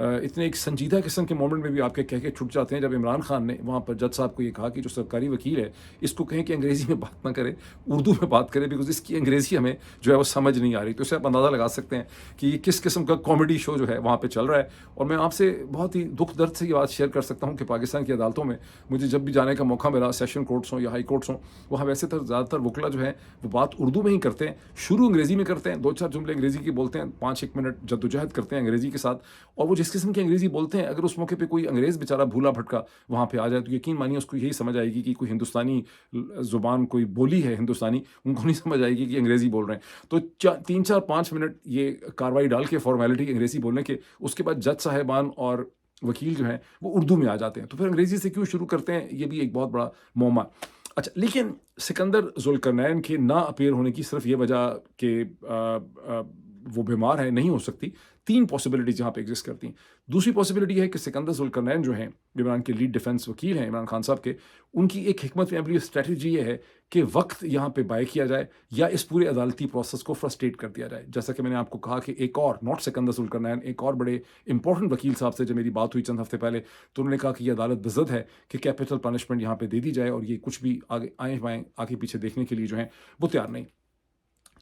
اتنے ایک سنجیدہ قسم کے مومنٹ میں بھی آپ کے کہہ کے چھٹ جاتے ہیں جب عمران خان نے وہاں پر جج صاحب کو یہ کہا کہ جو سرکاری وکیل ہے اس کو کہیں کہ انگریزی میں بات نہ کرے، اردو میں بات کرے، بیکاز اس کی انگریزی ہمیں جو ہے وہ سمجھ نہیں آ رہی. تو اسے آپ اندازہ لگا سکتے ہیں کہ یہ کس قسم کا کامیڈی شو جو ہے وہاں پہ چل رہا ہے. اور میں آپ سے بہت ہی دکھ درد سے یہ بات شیئر کر سکتا ہوں کہ پاکستان کی عدالتوں میں مجھے جب بھی جانے کا موقع ملا، سیشن کورٹس ہوں یا ہائی کورٹس ہوں، وہاں ویسے تو زیادہ تر وکلا جو ہیں وہ بات اردو میں ہی کرتے ہیں، شروع انگریزی میں کرتے ہیں، 2-4 جملے انگریزی کے بولتے ہیں، 5-1 منٹ جدوجہد کرتے ہیں انگریزی کے ساتھ. اور وہ جس قسم کی انگریزی بولتے ہیں، اگر اس موقع پہ کوئی انگریز بیچارہ بھولا بھٹکا وہاں پہ آ جائے تو یقین مانیے اس کو یہی سمجھ آئے گی کہ کوئی ہندوستانی زبان کوئی بولی ہے ہندوستانی، ان کو نہیں سمجھ آئے گی کہ انگریزی بول رہے ہیں. تو 3-4-5 منٹ یہ کاروائی ڈال کے فارمیلٹی انگریزی بولنے کے، اس کے بعد جج صاحبان اور وکیل جو ہیں وہ اردو میں آ جاتے ہیں. تو پھر انگریزی سے کیوں شروع کرتے ہیں، یہ بھی ایک بہت بڑا معمہ. اچھا، لیکن سکندر ذوالقرنین کے نہ اپیئر ہونے کی صرف یہ وجہ کہ وہ بیمار ہے نہیں ہو سکتی. 3 پاسبلٹیز یہاں پہ ایگزسٹ کرتی ہیں. دوسری پاسبلٹی ہے کہ سکندر ذوالقرنین جو ہیں عمران کے لیڈ ڈیفنس وکیل ہیں عمران خان صاحب کے، ان کی ایک حکمت عملی اسٹریٹجی یہ ہے کہ وقت یہاں پہ ضائع کیا جائے یا اس پورے عدالتی پروسیس کو فرسٹریٹ کر دیا جائے. جیسا کہ میں نے آپ کو کہا کہ ایک اور ناٹ سکندر ذوالقرنین، ایک اور بڑے امپورٹنٹ وکیل صاحب سے جب میری بات ہوئی چند ہفتے پہلے تو انہوں نے کہا کہ یہ عدالت بضد ہے کہ کیپٹل پنشمنٹ یہاں پہ دے دی جائے اور یہ کچھ بھی آگے آئیں بائیں آگے پیچھے دیکھنے کے لیے جو ہیں وہ تیار نہیں.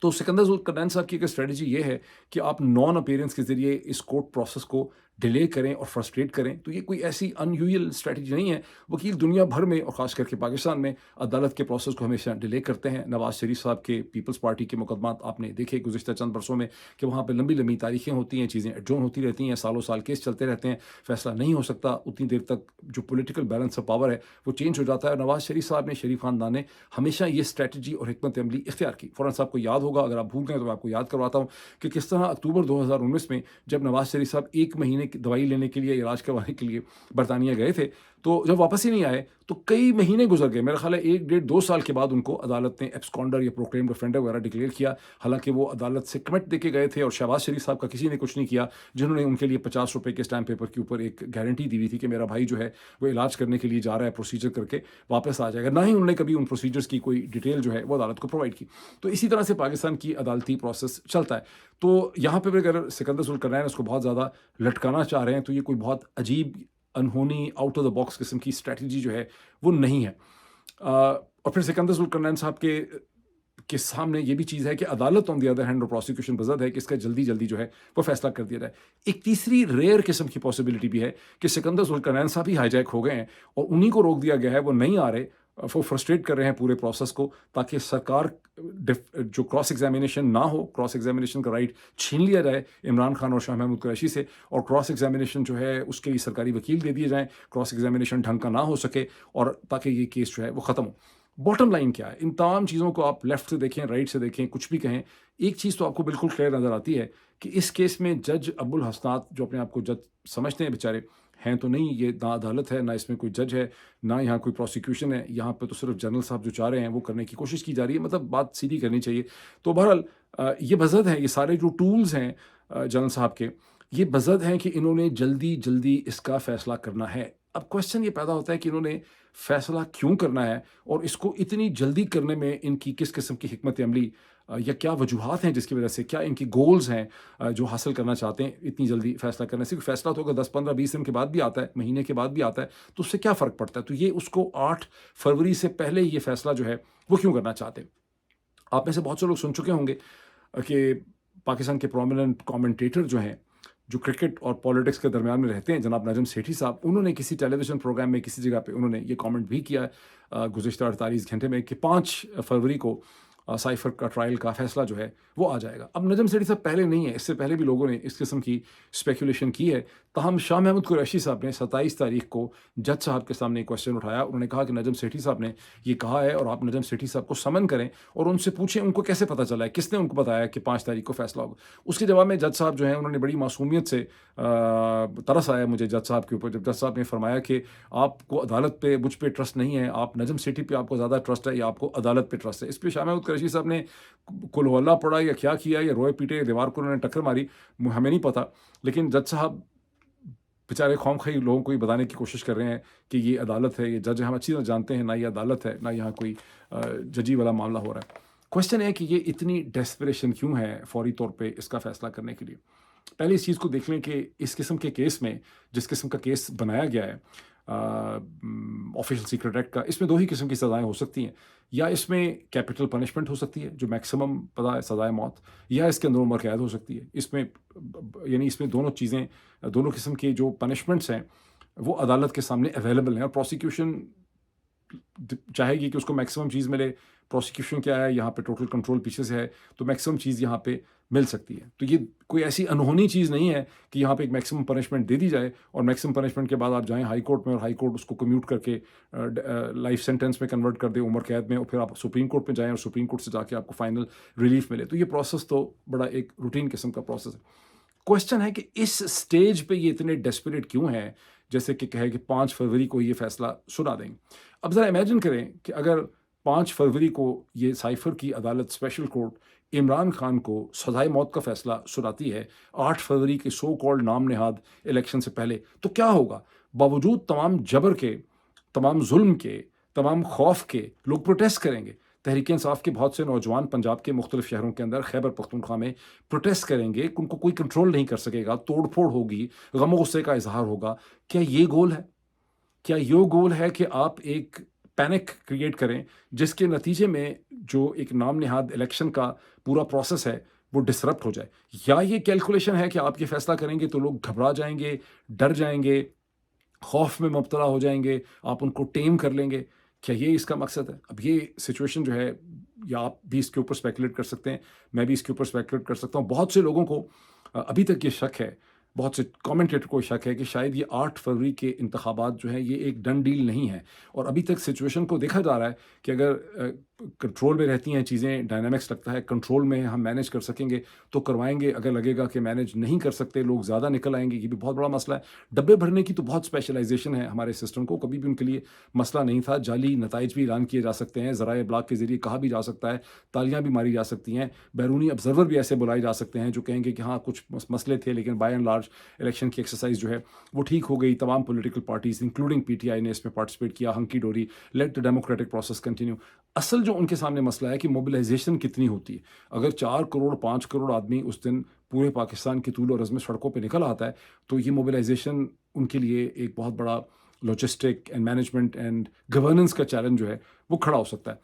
تو سکندر ذوالقرنین صاحب کی ایک اسٹریٹجی یہ ہے کہ آپ نان اپیرنس کے ذریعے اس کورٹ پروسیس کو ڈیلے کریں اور فرسٹریٹ کریں. تو یہ کوئی ایسی ان یوزل اسٹریٹجی نہیں ہے. وکیل دنیا بھر میں اور خاص کر کے پاکستان میں عدالت کے پروسیس کو ہمیشہ ڈیلے کرتے ہیں. نواز شریف صاحب کے پیپلز پارٹی کے مقدمات آپ نے دیکھے گزشتہ چند برسوں میں کہ وہاں پہ لمبی لمبی تاریخیں ہوتی ہیں، چیزیں ایڈجورن ہوتی رہتی ہیں، سالوں سال کیس چلتے رہتے ہیں، فیصلہ نہیں ہو سکتا اتنی دیر تک. جو پولیٹیکل بیلنس آف پاور ہے وہ چینج ہو جاتا ہے. اور نواز شریف صاحب نے، شریف خاندان نے ہمیشہ یہ اسٹریٹجی اور حکمت عملی اختیار کی. فوراً صاحب کو یاد ہوگا، اگر آپ بھول گئے تو میں آپ کو یاد کرواتا ہوں کہ کس طرح اکتوبر 2019 میں جب نواز شریف صاحب 1 مہینے کی دوائی لینے کے لیے، علاج کروانے کے لیے برطانیہ گئے تھے تو جب واپس ہی نہیں آئے تو کئی مہینے گزر گئے. میرا خیال ہے 1-1.5-2 سال کے بعد ان کو عدالت نے ایبسکانڈر یا پروکلیمڈ افینڈر وغیرہ ڈکلیئر کیا. حالانکہ وہ عدالت سے کمٹ دے کے گئے تھے اور شہباز شریف صاحب کا کسی نے کچھ نہیں کیا، جنہوں نے ان کے لیے 50 روپے کے اسٹامپ پیپر کے اوپر ایک گارنٹی دی ہوئی تھی کہ میرا بھائی جو ہے وہ علاج کرنے کے لیے جا رہا ہے، پروسیجر کر کے واپس آ جائے گا. نہ ہی انہوں نے کبھی ان پروسیجرز کی کوئی ڈیٹیل جو ہے وہ عدالت کو پرووائڈ کی. تو اسی طرح سے پاکستان کی عدالتی پروسیس چلتا ہے. تو یہاں پہ بھی اگر سکندر ذوالقرنین اس کو بہت زیادہ لٹکانا چاہ رہے ہیں تو یہ کوئی بہت عجیب انہونی آؤٹ آف دا باکس قسم کی اسٹریٹجی جو ہے وہ نہیں ہے. اور پھر سکندر ذوالقرنین صاحب کے سامنے یہ بھی چیز ہے کہ عدالت آن دی ادر ہینڈ اور پروسیکیوشن بزد ہے کہ اس کا جلدی جلدی جو ہے وہ فیصلہ کر دیا جائے. ایک تیسری ریئر قسم کی پاسبلٹی بھی ہے کہ سکندر ذوالقرنین صاحب ہی ہائی جیک ہو گئے ہیں اور انہی کو روک دیا گیا ہے، وہ نہیں آ رہے، وہ فرسٹریٹ کر رہے ہیں پورے پروسیس کو تاکہ سرکار جو کراس ایگزامینیشن نہ ہو، کراس ایگزامینیشن کا رائٹ چھین لیا جائے عمران خان اور شاہ محمود قریشی سے، اور کراس ایگزامینیشن جو ہے اس کے لیے سرکاری وکیل دے دیے جائیں، کراس ایگزامینیشن ڈھنگ کا نہ ہو سکے اور تاکہ یہ کیس جو ہے وہ ختم ہو. باٹم لائن کیا ہے ان تمام چیزوں کو؟ آپ لیفٹ سے دیکھیں، رائٹ سے دیکھیں، کچھ بھی کہیں، ایک چیز تو آپ کو بالکل کلیئر نظر آتی ہے کہ اس کیس میں جج ابو الحسنات، جو اپنے آپ کو جج سمجھتے ہیں بیچارے، ہیں تو نہیں، یہ نہ عدالت ہے، نہ اس میں کوئی جج ہے، نہ یہاں کوئی پروسیکیوشن ہے. یہاں پہ تو صرف جنرل صاحب جو چاہ رہے ہیں وہ کرنے کی کوشش کی جا رہی ہے، مطلب بات سیدھی کرنی چاہیے. تو بہرحال یہ بزد ہے، یہ سارے جو ٹولز ہیں جنرل صاحب کے، یہ بزد ہیں کہ انہوں نے جلدی جلدی اس کا فیصلہ کرنا ہے. اب کوشچن یہ پیدا ہوتا ہے کہ انہوں نے فیصلہ کیوں کرنا ہے اور اس کو اتنی جلدی کرنے میں ان کی کس قسم کی حکمت عملی یا کیا وجوہات ہیں جس کی وجہ سے، کیا ان کی گولز ہیں جو حاصل کرنا چاہتے ہیں اتنی جلدی فیصلہ کرنے سے. فیصلہ تو اگر 10-15-20 دن کے بعد بھی آتا ہے، مہینے کے بعد بھی آتا ہے، تو اس سے کیا فرق پڑتا ہے؟ تو یہ اس کو 8 فروری سے پہلے یہ فیصلہ جو ہے وہ کیوں کرنا چاہتے ہیں؟ آپ میں سے بہت سے لوگ سن چکے ہوں گے کہ پاکستان کے پرومیننٹ کامنٹیٹر جو ہیں، جو کرکٹ اور پالیٹکس کے درمیان میں رہتے ہیں، جناب نجم سیٹھی صاحب، انہوں نے کسی ٹیلی ویژن پروگرام میں کسی جگہ پہ انہوں نے یہ کامنٹ بھی کیا ہے گزشتہ 48 گھنٹے میں کہ 5 فروری کو سائفر کا ٹرائل کا فیصلہ جو ہے وہ آ جائے گا. اب نجم سیٹھی صاحب پہلے نہیں ہے، اس سے پہلے بھی لوگوں نے اس قسم کی اسپیکولیشن کی ہے. تاہم شاہ محمود قریشی صاحب نے 27 تاریخ کو جج صاحب کے سامنے ایک کوشچن اٹھایا. انہوں نے کہا کہ نجم سیٹھی صاحب نے یہ کہا ہے اور آپ نجم سیٹھی صاحب کو سمن کریں اور ان سے پوچھیں ان کو کیسے پتہ چلا ہے، کس نے ان کو بتایا کہ 5 تاریخ کو فیصلہ ہوگا. اس کے جواب میں جج صاحب جو ہیں انہوں نے بڑی معصومیت سے ترس آیا مجھے جج صاحب کے اوپر جب جج صاحب نے فرمایا کہ آپ کو عدالت پہ مجھ پہ ٹرسٹ نہیں ہے، آپ نجم سیٹھی پہ آپ کو زیادہ ٹرسٹ ہے یا آپ کو عدالت پہ ٹرسٹ ہے. اس پہ شاہ محمود قریشی صاحب نے کل ہو اللہ پڑھا یا کیا کیا یا روئے پیٹے دیوار کو انہوں نے ٹکر ماری، ہمیں نہیں پتا. لیکن جج صاحب بیچارے خواہ خواہی لوگوں کو یہ بتانے کی کوشش کر رہے ہیں کہ یہ عدالت ہے، یہ جج ہم اچھی طرح جانتے ہیں، نہ یہ عدالت ہے نہ یہاں کوئی ججی والا معاملہ ہو رہا ہے. کوشچن ہے کہ یہ اتنی ڈیسپریشن کیوں ہے فوری طور پہ اس کا فیصلہ کرنے کے لیے؟ پہلے اس چیز کو دیکھ لیں کہ اس قسم کے کیس میں جس قسم کا کیس بنایا گیا ہے آفیشل سیکرٹ ایکٹ کا، اس میں دو ہی قسم کی سزائیں ہو سکتی ہیں. یا اس میں کیپٹل پنشمنٹ ہو سکتی ہے جو میکسیمم پتہ ہے سزائے موت، یا اس کے اندر عمر قید ہو سکتی ہے. اس میں یعنی اس میں دونوں چیزیں، دونوں قسم کے جو پنشمنٹس ہیں وہ عدالت کے سامنے اویلیبل ہیں، اور پروسیکیوشن چاہے گی کہ اس کو میکسیمم چیز ملے. پروسیکیوشن کیا ہے یہاں پہ ٹوٹل کنٹرول پیچھے سے ہے، تو میکسیمم چیز یہاں پہ مل سکتی ہے. تو یہ کوئی ایسی انہونی چیز نہیں ہے کہ یہاں پہ ایک میکسیمم پنشمنٹ دے دی جائے اور میکسیمم پنشمنٹ کے بعد آپ جائیں ہائی کورٹ میں اور ہائی کورٹ اس کو کمیوٹ کر کے لائف سینٹینس میں کنورٹ کر دے، عمر قید میں، اور پھر آپ سپریم کورٹ میں جائیں اور سپریم کورٹ سے جا کے آپ کو فائنل ریلیف ملے. تو یہ پروسیس تو بڑا ایک روٹین قسم کا پروسیس ہے. کوشچن ہے کہ اس سٹیج پہ یہ اتنے ڈیسپریٹ کیوں ہیں، جیسے کہ کہے کہ 5 فروری کو یہ فیصلہ سنا دیں. اب ذرا امیجن کریں کہ اگر 5 فروری کو یہ سائفر کی عدالت اسپیشل کورٹ عمران خان کو سزائے موت کا فیصلہ سناتی ہے 8 فروری کے سو کالڈ نام نہاد الیکشن سے پہلے، تو کیا ہوگا؟ باوجود تمام جبر کے، تمام ظلم کے، تمام خوف کے، لوگ پروٹیسٹ کریں گے. تحریک انصاف کے بہت سے نوجوان پنجاب کے مختلف شہروں کے اندر خیبر پختونخوا میں پروٹیسٹ کریں گے، ان کو کوئی کنٹرول نہیں کر سکے گا، توڑ پھوڑ ہوگی، غم و غصے کا اظہار ہوگا. کیا یہ گول ہے؟ کیا یہ گول ہے کہ آپ ایک پینک کریٹ کریں جس کے نتیجے میں جو ایک نام نہاد الیکشن کا پورا پروسیس ہے وہ ڈسرپٹ ہو جائے؟ یا یہ کیلکولیشن ہے کہ آپ یہ فیصلہ کریں گے تو لوگ گھبرا جائیں گے، ڈر جائیں گے، خوف میں مبتلا ہو جائیں گے، آپ ان کو ٹیم کر لیں گے؟ کیا یہ اس کا مقصد ہے؟ اب یہ سچویشن جو ہے، یا آپ بھی اس کے اوپر اسپیکولیٹ کر سکتے ہیں، میں بھی اس کے اوپر اسپیکولیٹ کر سکتا ہوں. بہت سے لوگوں کو ابھی تک یہ شک ہے، بہت سے کامنٹیٹر کو شک ہے کہ شاید یہ 8 فروری کے انتخابات جو ہیں یہ ایک ڈن ڈیل نہیں ہے. اور ابھی تک سچویشن کو دیکھا جا رہا ہے کہ اگر کنٹرول میں رہتی ہیں چیزیں، ڈائنامکس لگتا ہے کنٹرول میں ہم مینیج کر سکیں گے تو کروائیں گے. اگر لگے گا کہ مینیج نہیں کر سکتے، لوگ زیادہ نکل آئیں گے، یہ بھی بہت بڑا مسئلہ ہے. ڈبے بھرنے کی تو بہت اسپیشلائزیشن ہے ہمارے سسٹم کو، کبھی بھی ان کے لیے مسئلہ نہیں تھا. جعلی نتائج بھی اعلان کیے جا سکتے ہیں، ذرائع ابلاغ کے ذریعے کہا بھی جا سکتا ہے، تالیاں بھی ماری جا سکتی ہیں، بیرونی آبزرور بھی ایسے بلائے جا سکتے ہیں جو کہیں گے کہ ہاں کچھ مسئلے تھے لیکن بائی اینڈ لارج الیکشن کی ایکسرسائز جو ہے وہ ٹھیک ہو گئی. تمام political parties including P T I نے اس میں پارٹیسپیٹ کیا، hunky dory, let the democratic process continue. اصل جو ان کے سامنے مسئلہ ہے کہ موبلائزیشن کتنی ہوتی ہے. اگر 4 کروڑ 5 کروڑ آدمی اس دن پورے پاکستان کی طول و عرض میں سڑکوں پہ نکل آتا ہے تو یہ موبلائزیشن ان کے لیے ایک بہت بڑا logistic and management and governance کا چیلنج جو ہے وہ کھڑا ہو سکتا ہے.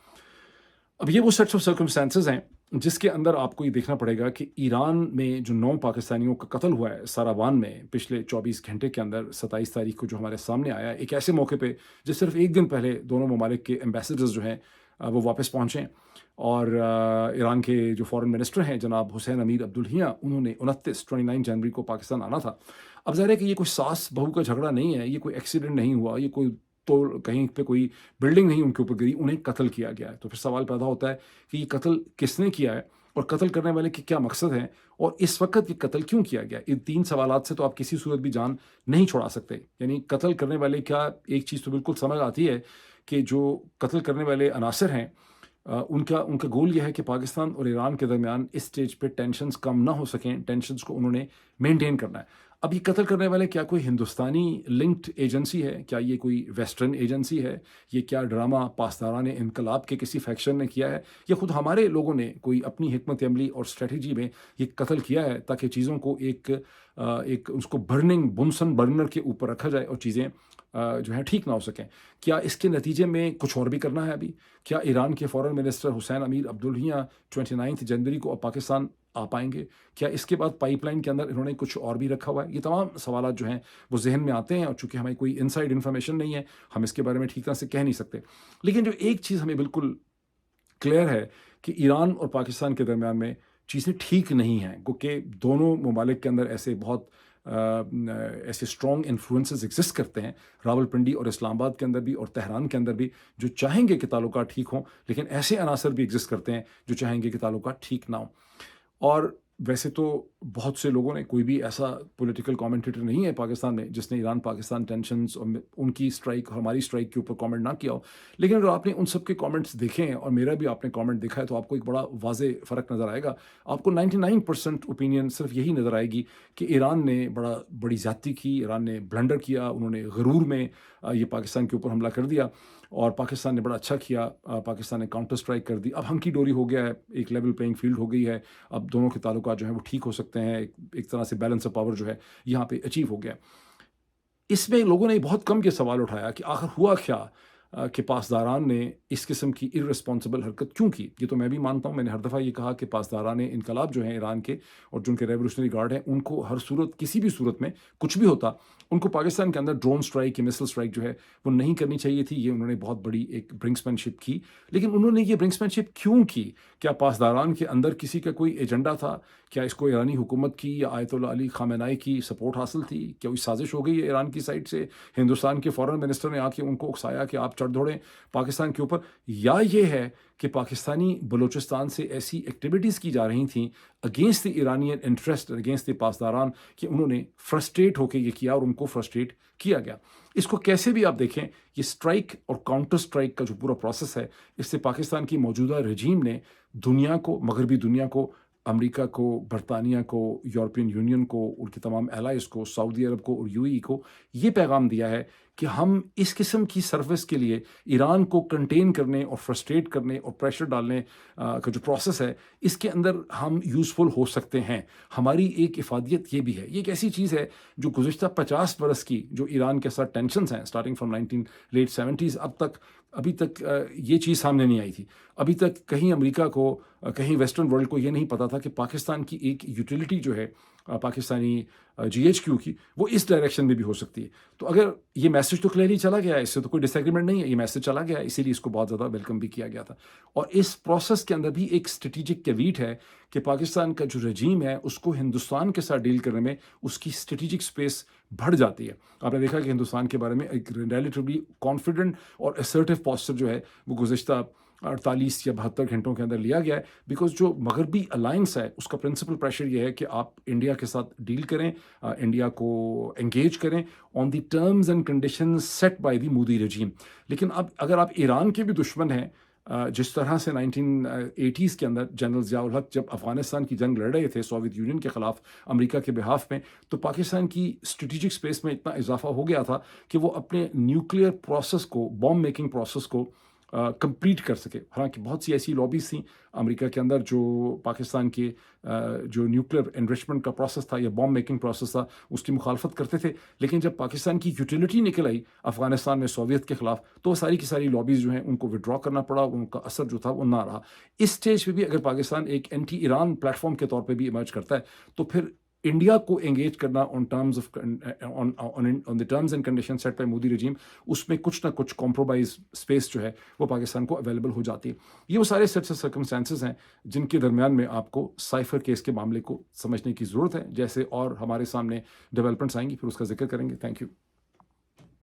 اب یہ وہ سیٹس آف سرکمسٹانسز ہیں جس کے اندر آپ کو یہ دیکھنا پڑے گا کہ ایران میں جو 9 پاکستانیوں کا قتل ہوا ہے ساراوان میں پچھلے 24 گھنٹے کے اندر، 27 تاریخ کو جو ہمارے سامنے آیا ہے، ایک ایسے موقع پہ جس صرف ایک دن پہلے دونوں ممالک کے ایمبیسڈرز جو ہیں وہ واپس پہنچے. اور ایران کے جو فارن منسٹر ہیں جناب حسین امیر عبدالہیاں، انہوں نے 29 جنوری کو پاکستان آنا تھا. اب ظاہر ہے کہ یہ کوئی ساس بہو کا جھگڑا نہیں ہے، یہ کوئی ایکسیڈنٹ نہیں ہوا، یہ کوئی تو کہیں پہ کوئی بلڈنگ نہیں ان کے اوپر گری، انہیں قتل کیا گیا ہے. تو پھر سوال پیدا ہوتا ہے کہ یہ قتل کس نے کیا ہے اور قتل کرنے والے کے کیا مقصد ہیں اور اس وقت یہ قتل کیوں کیا گیا؟ ان 3 سوالات سے تو آپ کسی صورت بھی جان نہیں چھڑا سکتے. یعنی قتل کرنے والے کا ایک چیز تو بالکل سمجھ آتی ہے کہ جو قتل کرنے والے عناصر ہیں ان کا گول یہ ہے کہ پاکستان اور ایران کے درمیان اس سٹیج پہ ٹینشنز کم نہ ہو سکیں، ٹینشنز کو انہوں نے مینٹین کرنا ہے. اب یہ قتل کرنے والے کیا کوئی ہندوستانی لنکڈ ایجنسی ہے؟ کیا یہ کوئی ویسٹرن ایجنسی ہے؟ یہ کیا ڈرامہ پاسداران انقلاب کے کسی فیکشن نے کیا ہے؟ یا خود ہمارے لوگوں نے کوئی اپنی حکمت عملی اور اسٹریٹجی میں یہ قتل کیا ہے تاکہ چیزوں کو ایک اس کو برننگ بنسن برنر کے اوپر رکھا جائے اور چیزیں جو ہیں ٹھیک نہ ہو سکیں؟ کیا اس کے نتیجے میں کچھ اور بھی کرنا ہے ابھی؟ کیا ایران کے فارن منسٹر حسین امیر عبدالہیاں 29 جنوری کو پاکستان آ پائیں گے؟ کیا اس کے بعد پائپ لائن کے اندر انہوں نے کچھ اور بھی رکھا ہوا ہے؟ یہ تمام سوالات جو ہیں وہ ذہن میں آتے ہیں، اور چونکہ ہمیں کوئی انسائڈ انفارمیشن نہیں ہے ہم اس کے بارے میں ٹھیک طرح سے کہہ نہیں سکتے. لیکن جو ایک چیز ہمیں بالکل کلیئر ہے کہ ایران اور پاکستان کے درمیان میں چیزیں ٹھیک نہیں ہیں، کیونکہ دونوں ممالک کے اندر ایسے بہت ایسے اسٹرانگ انفلوئنسز ایگزسٹ کرتے ہیں، راول پنڈی اور اسلام آباد کے اندر بھی اور تہران کے اندر بھی، جو چاہیں گے کہ تعلقات ٹھیک ہوں، لیکن ایسے عناصر بھی ایگزسٹ کرتے ہیں جو چاہیں گے کہ تعلقات ٹھیک نہ ہوں. اور ویسے تو بہت سے لوگوں نے، کوئی بھی ایسا پولیٹیکل کامنٹیٹر نہیں ہے پاکستان میں جس نے ایران پاکستان ٹینشنز اور ان کی اسٹرائک اور ہماری اسٹرائک کے اوپر کامنٹ نہ کیا ہو. لیکن اگر آپ نے ان سب کے کامنٹس دیکھے ہیں اور میرا بھی آپ نے کامنٹ دیکھا ہے تو آپ کو ایک بڑا واضح فرق نظر آئے گا. آپ کو 99% اوپینین صرف یہی نظر آئے گی کہ ایران نے بڑی زیادتی کی، ایران نے بلنڈر کیا، انہوں نے غرور میں یہ پاکستان کے اوپر حملہ کر دیا. اور پاکستان نے بڑا اچھا کیا، پاکستان نے کاؤنٹر اسٹرائک کر دی، اب ہنکی ڈوری ہو گیا ہے، ایک لیول پلینگ فیلڈ ہو گئی ہے، اب دونوں کے تعلقات جو ہیں وہ ٹھیک ہو سکتے ہیں، ایک طرح سے بیلنس آف پاور جو ہے یہاں پہ اچیو ہو گیا۔ اس میں لوگوں نے بہت کم یہ سوال اٹھایا کہ آخر ہوا کیا کہ پاسداران نے اس قسم کی ارسپانسبل حرکت کیوں کی؟ یہ تو میں بھی مانتا ہوں، میں نے ہر دفعہ یہ کہا کہ پاسداران انقلاب جو ہیں ایران کے اور جو ان کے ریولیوشنری گارڈ ہیں، ان کو ہر صورت، کسی بھی صورت میں کچھ بھی ہوتا، ان کو پاکستان کے اندر ڈرون اسٹرائک یا مسل اسٹرائک جو ہے وہ نہیں کرنی چاہیے تھی۔ یہ انہوں نے بہت بڑی ایک برنکسمین شپ کی، لیکن انہوں نے یہ برنکسمین شپ کیوں کی؟ کیا پاسداران کے اندر کسی کا کوئی ایجنڈا تھا؟ کیا اس کو ایرانی حکومت کی یا آیت اللہ علی خامنائی کی سپورٹ حاصل تھی؟ کیا کوئی سازش ہو گئی ہے ایران کی سائڈ سے؟ ہندوستان کے فورن منسٹر نے آ کے ان کو اکسایا کہ آپ چڑھ دوڑیں پاکستان کے اوپر؟ یا یہ ہے کہ پاکستانی بلوچستان سے ایسی ایکٹیویٹیز کی جا رہی تھیں against the Iranian interest, against the پاسداران، کہ انہوں نے فرسٹریٹ ہو کے یہ کیا اور ان کو فرسٹریٹ کیا گیا؟ اس کو کیسے بھی آپ دیکھیں، یہ اسٹرائک اور کاؤنٹر اسٹرائک کا جو پورا پروسیس ہے، اس سے پاکستان کی موجودہ رجیم نے دنیا کو، مغربی دنیا کو، امریکہ کو، برطانیہ کو، یورپین یونین کو، ان کے تمام الائز کو، سعودی عرب کو اور یو اے کو یہ پیغام دیا ہے کہ ہم اس قسم کی سروس کے لیے ایران کو کنٹین کرنے اور فرسٹریٹ کرنے اور پریشر ڈالنے کا جو پروسیس ہے، اس کے اندر ہم یوزفل ہو سکتے ہیں۔ ہماری ایک افادیت یہ بھی ہے، یہ ایک ایسی چیز ہے جو گزشتہ 50 برس کی جو ایران کے ساتھ ٹینشنز ہیں، اسٹارٹنگ فرام لیٹ 70s ابھی تک یہ چیز سامنے نہیں آئی تھی۔ ابھی تک کہیں امریکہ کو، کہیں ویسٹرن ورلڈ کو یہ نہیں پتا تھا کہ پاکستان کی ایک یوٹیلیٹی جو ہے پاکستانی جی ایچ کیو کی، وہ اس ڈائریکشن میں بھی ہو سکتی ہے۔ تو اگر یہ میسج تو کلیئرلی چلا گیا ہے، اس سے تو کوئی ڈس ایگریمنٹ نہیں ہے، یہ میسج چلا گیا ہے، اسی لیے اس کو بہت زیادہ ویلکم بھی کیا گیا تھا۔ اور اس پروسیس کے اندر بھی ایک اسٹریٹجک کیویٹ ہے کہ پاکستان کا جو رجیم ہے اس کو ہندوستان کے ساتھ ڈیل کرنے میں اس کی اسٹریٹجک اسپیس بڑھ جاتی ہے۔ آپ نے دیکھا کہ ہندوستان کے بارے میں ایک ریلیٹیولی کانفیڈنٹ اور اسرٹیو پوسچر جو ہے وہ گزشتہ 48 یا 72 گھنٹوں کے اندر لیا گیا ہے، بیکاز جو مغربی الائنس ہے اس کا پرنسپل پریشر یہ ہے کہ آپ انڈیا کے ساتھ ڈیل کریں، انڈیا کو انگیج کریں on the terms and condition set by the Modi regime. لیکن اب اگر آپ ایران کے بھی دشمن ہیں، جس طرح سے 1980s کے اندر جنرل ضیاء الحق جب افغانستان کی جنگ لڑ رہے تھے سوویت یونین کے خلاف امریکہ کے بہاف میں، تو پاکستان کی اسٹریٹجک اسپیس میں اتنا اضافہ ہو گیا تھا کہ وہ اپنے نیوکلیئر پروسیس کو، بام میکنگ پروسیس کو کمپلیٹ کر سکے۔ حالانکہ بہت سی ایسی لابیز تھیں امریکہ کے اندر جو پاکستان کے جو نیوکلیئر انرچمنٹ کا پروسیس تھا یا بام میکنگ پروسیس تھا اس کی مخالفت کرتے تھے، لیکن جب پاکستان کی یوٹیلیٹی نکل آئی افغانستان میں سوویت کے خلاف، تو وہ ساری کی ساری لابیز جو ہیں ان کو وڈرا کرنا پڑا، ان کا اثر جو تھا وہ نہ رہا۔ اس سٹیج پہ بھی اگر پاکستان ایک اینٹی ایران پلیٹ فارم کے طور پہ بھی ایمرج کرتا ہے، تو پھر انڈیا کو انگیج کرنا on the terms and condition set by Modi regime, اس میں کچھ نہ کچھ کمپرومائز اسپیس جو ہے وہ پاکستان کو اویلیبل ہو جاتی ہے۔ یہ وہ سارے سیٹس سرکمسٹانسز ہیں جن کے درمیان میں آپ کو سائفر کیس کے معاملے کو سمجھنے کی ضرورت ہے۔ جیسے اور ہمارے سامنے ڈیولپمنٹس آئیں گی پھر اس کا ذکر کریں گے۔ Thank you.